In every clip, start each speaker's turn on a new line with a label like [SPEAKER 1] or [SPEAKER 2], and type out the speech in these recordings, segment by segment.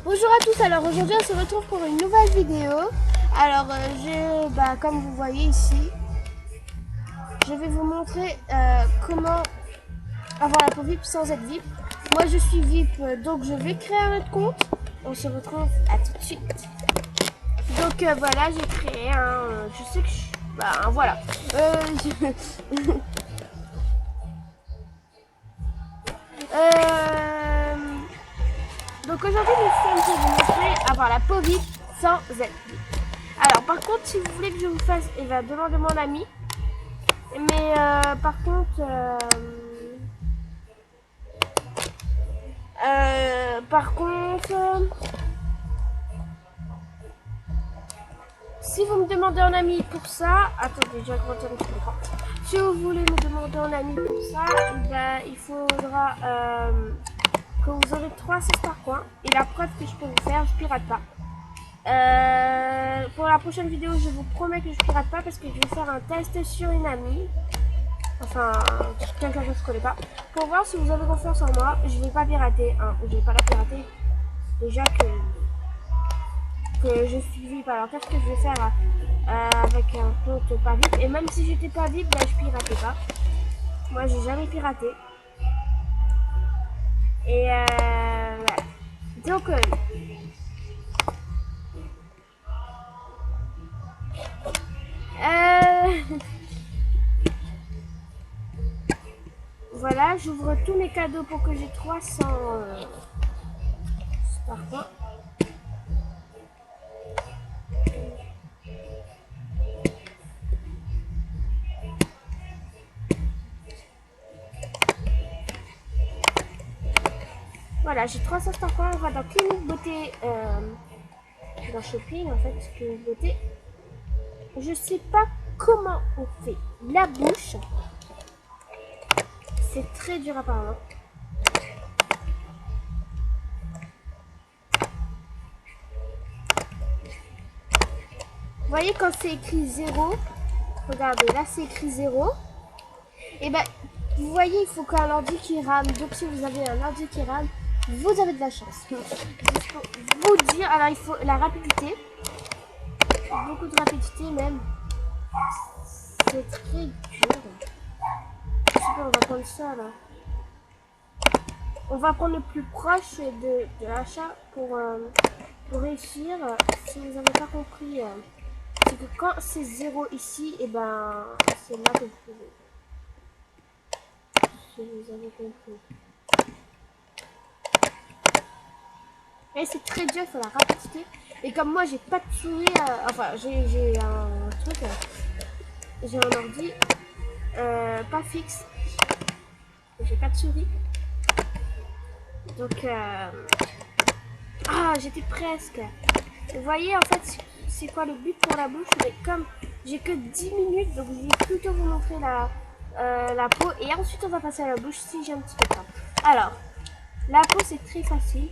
[SPEAKER 1] Bonjour à tous, alors aujourd'hui on se retrouve pour une nouvelle vidéo. Alors comme vous voyez ici, je vais vous montrer comment avoir la peau VIP sans être VIP. Moi je suis VIP, donc je vais créer un autre compte. On se retrouve à tout de suite. Donc voilà, j'ai créé un... je sais que je... voilà. Donc aujourd'hui, je vais vous montrer avoir la peau vite sans être vite. Alors par contre, si vous voulez que je vous fasse, eh ben, demandez mon ami. Mais par contre, si vous me demandez un ami pour ça, attendez, j'ai augmenté un petit peu. Si vous voulez me demander un ami pour ça, eh ben, il faudra que vous aurez 3 6 par coin. Et la preuve que je peux vous faire, je pirate pas. Pour la prochaine vidéo, je vous promets que je pirate pas parce que je vais faire un test sur une amie. Enfin, quelqu'un que je ne connais pas. Pour voir si vous avez confiance en moi, je vais pas pirater. Hein, je vais pas la pirater. Déjà que je suis VIP. Alors qu'est-ce que je vais faire avec un compte pas VIP? Et même si j'étais pas VIP, ben, je piratais pas. Moi, j'ai jamais piraté. Et voilà. Donc voilà, j'ouvre tous mes cadeaux pour que j'ai 300 par contre. Voilà, j'ai 300 par contre. On va dans Clinique Beauté, dans Shopping en fait, Clinique Beauté. Je sais pas comment on fait la bouche. C'est très dur apparemment. Vous voyez quand c'est écrit 0, regardez, là c'est écrit 0. Et ben, vous voyez, il faut qu'un ordi qui rame. Donc si vous avez un ordi qui rame, vous avez de la chance. Juste pour vous dire, alors il faut la rapidité. Beaucoup de rapidité même. C'est très dur. Super, on va prendre ça là. On va prendre le plus proche de l'achat pour réussir. Si vous n'avez pas compris, c'est que quand c'est 0 ici, et ben c'est là que vous pouvez. Si vous avez compris. Et c'est très dur, il faut la rapidité. Et comme moi j'ai pas de souris, enfin j'ai un truc, j'ai un ordi pas fixe. J'ai pas de souris. Donc j'étais presque. Vous voyez en fait c'est quoi le but pour la bouche, mais comme j'ai que 10 minutes, donc je vais plutôt vous montrer la peau et ensuite on va passer à la bouche si j'ai un petit peu de temps. Alors, la peau c'est très facile.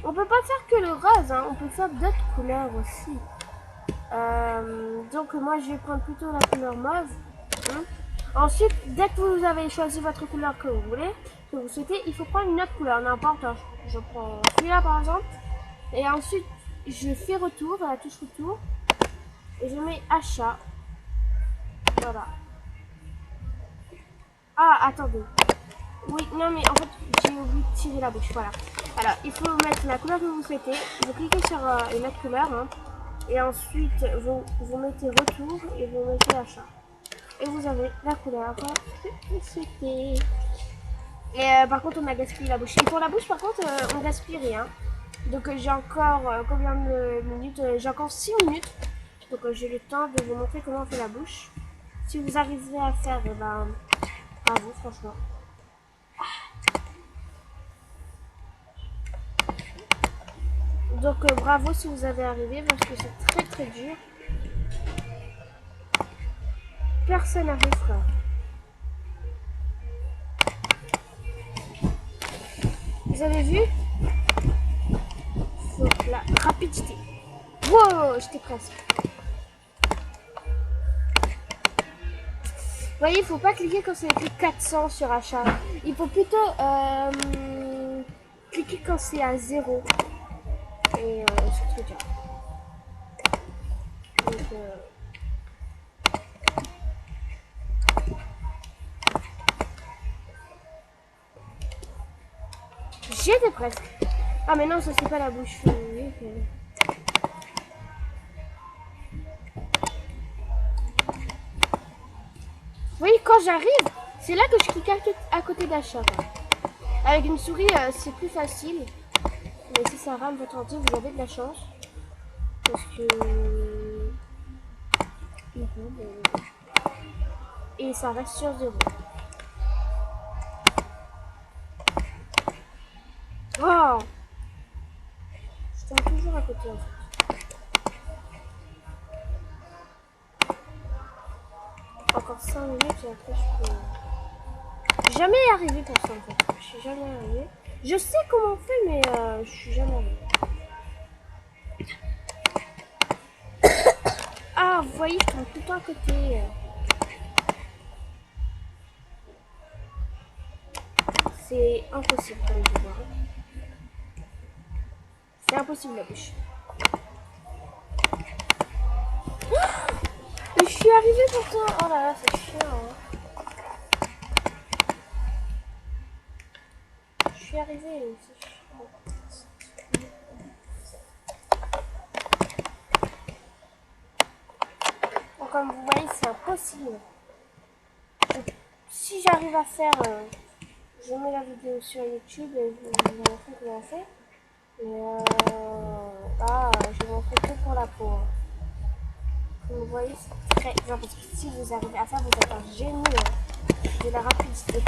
[SPEAKER 1] On peut pas faire que le rose, hein, on peut faire d'autres couleurs aussi. Donc moi je vais prendre plutôt la couleur mauve. Hein. Ensuite, dès que vous avez choisi votre couleur que vous voulez, que vous souhaitez, il faut prendre une autre couleur, n'importe. Je prends celui-là par exemple. Et ensuite, je fais retour, à la touche retour. Et je mets achat. Voilà. Ah, attendez. Oui, non mais en fait, j'ai oublié de tirer la bouche, voilà. Alors, il faut mettre la couleur que vous souhaitez. Vous cliquez sur une autre couleur. Hein, et ensuite, vous mettez retour et vous mettez achat. Et vous avez la couleur que vous souhaitez. Et par contre, on a gaspillé la bouche. Et pour la bouche, par contre, on gaspille rien. Donc j'ai encore combien de minutes? J'ai encore 6 minutes. Donc j'ai le temps de vous montrer comment on fait la bouche. Si vous arrivez à faire, eh ben, bravo, franchement. Donc bravo si vous avez arrivé parce que c'est très très dur. Personne n'arrivera. Vous avez vu? Faut la rapidité. Wow, j'étais presque. voyez, il faut pas cliquer quand c'est écrit 400 sur achat. Il faut plutôt cliquer quand c'est à 0. Et c'est très bien. Donc, j'étais presque. Ah mais non, ça c'est pas la bouche. Oui, quand j'arrive, c'est là que je clique à côté d'achat. Avec une souris, c'est plus facile. Mais si ça rame votre ordi, vous avez de la chance. Parce que... Et ça reste sur 0. Oh, je tombe toujours à côté en fait. Encore 5 minutes et après je peux... Jamais arrivé pour ça en fait. Je suis jamais arrivé. Je sais comment on fait mais je suis jamais arrivé. Ah, vous voyez, je tombe tout le temps à côté. C'est impossible comme je vois. C'est impossible la bouche. Mais je suis arrivée pourtant. Oh là là, c'est chiant. Hein. Je suis arrivée, c'est chiant. Donc, comme vous voyez, c'est impossible. Donc, si j'arrive à faire... je mets la vidéo sur YouTube et je vous montre comment on fait. Mais là, je vais montrer que pour la peau. Hein. Comme vous voyez, c'est très important. Parce que si vous arrivez à faire, vous êtes un génie de la rapidité.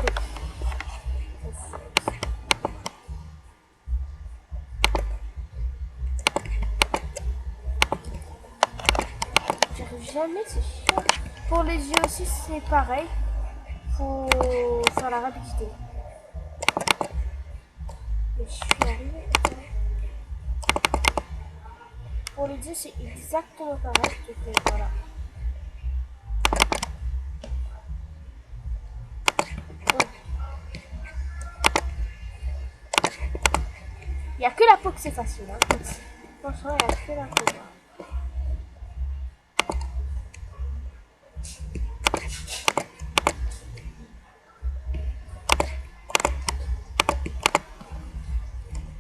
[SPEAKER 1] J'arrive jamais, c'est chiant. Pour les yeux aussi, c'est pareil. Faut faire la rapidité. Mais je suis arrivée. Pour les yeux, c'est exactement pareil. Donc voilà. Il n'y a que la peau que c'est facile. Hein. Franchement, il n'y a que la peau.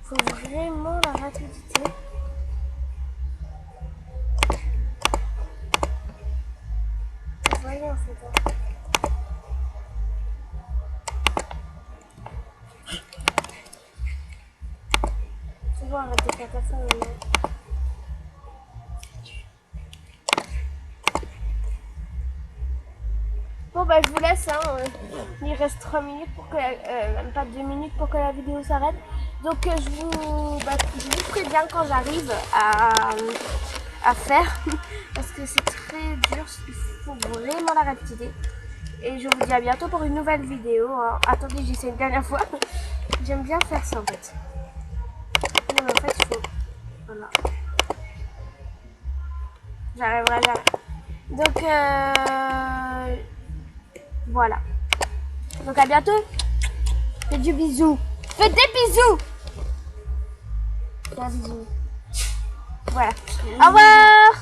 [SPEAKER 1] Il faut vraiment la rapidité. Vous voyez en fait. Hein. Tu vois, arrête de faire ta fin maintenant. Bon bah je vous laisse, hein. Il reste 3 minutes pour que même pas 2 minutes pour que la vidéo s'arrête. Donc je vous ferai bien quand j'arrive à faire parce que c'est très dur, il faut vraiment la rapidité. Et je vous dis à bientôt pour une nouvelle vidéo. Hein. Attendez, j'essaie une dernière fois. J'aime bien faire ça en fait. Non mais en fait il faut... Voilà. J'arriverai jamais. Donc voilà. Donc à bientôt. Faites du bisou. Faites des bisous. Un bisou. Voilà. Au revoir.